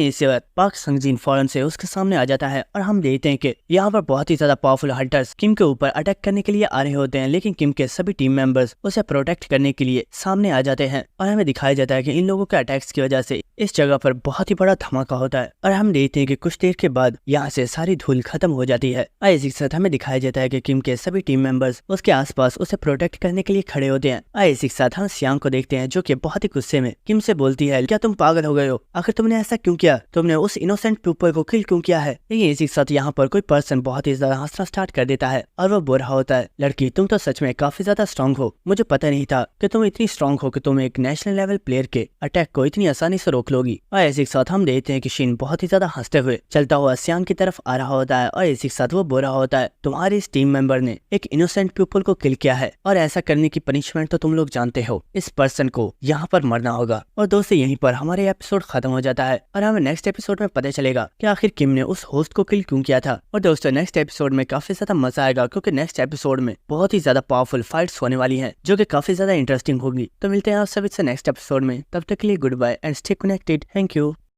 इसी वक्त पाक संगजिन फौरन से उसके सामने आ जाता है। और हम देखते हैं कि यहाँ पर बहुत ही ज्यादा पावरफुल हंटर्स किम के ऊपर अटैक करने के लिए आ रहे होते हैं, लेकिन किम के सभी टीम मेंबर्स उसे प्रोटेक्ट करने के लिए सामने आ जाते हैं। और हमें दिखाया जाता है कि इन लोगों के अटैक्स की वजह से इस जगह पर बहुत ही बड़ा धमाका होता है। और हम देखते हैं कि कुछ देर के बाद यहाँ से सारी धूल खत्म हो जाती है। और इसी के साथ हमें दिखाया जाता है कि किम के सभी टीम मेंबर्स उसके आसपास उसे प्रोटेक्ट करने के लिए खड़े होते हैं। और इसी के साथ हम सियांग को देखते हैं जो कि बहुत ही गुस्से में किम से बोलती है, क्या तुम पागल हो गए हो? आखिर तुमने ऐसा क्यों किया? तुमने उस इनोसेंट पीपल को किल क्यों किया है? लेकिन इसी के साथ यहाँ पर कोई पर्सन बहुत ही ज्यादा हंसना स्टार्ट कर देता है और वो बोल रहा होता है, लड़की तुम तो सच में काफी ज्यादा स्ट्रांग हो। मुझे पता नहीं था कि तुम इतनी स्ट्रांग हो कि तुम एक नेशनल लेवल प्लेयर के अटैक को इतनी आसानी से रोक लोगी। और इसी के साथ हम देखते हैं कि शिन बहुत ही ज्यादा हंसते हुए चलता हुआ सियांग की तरफ आ रहा होता है। और इसी के साथ वो बोल रहा होता है, तुम्हारे इस टीम मेंबर ने एक इनोसेंट पीपल को किल किया है और ऐसा करने की पनिशमेंट तो तुम लोग जानते हो, इस पर्सन को यहाँ पर मरना होगा। और दोस्तों यहीं पर हमारे एपिसोड खत्म हो जाता है और हमें नेक्स्ट एपिसोड में पता चलेगा कि आखिर किम ने उस होस्ट को किल क्यों किया था। और दोस्तों नेक्स्ट एपिसोड में काफी ज्यादा मजा आएगा क्योंकि नेक्स्ट एपिसोड में बहुत ही ज्यादा पावरफुल फाइट्स होने वाली हैं जो कि काफी ज्यादा इंटरेस्टिंग होगी। तो मिलते हैं आप सभी से नेक्स्ट एपिसोड में, तब तक के लिए goodbye and stay connected. Thank you.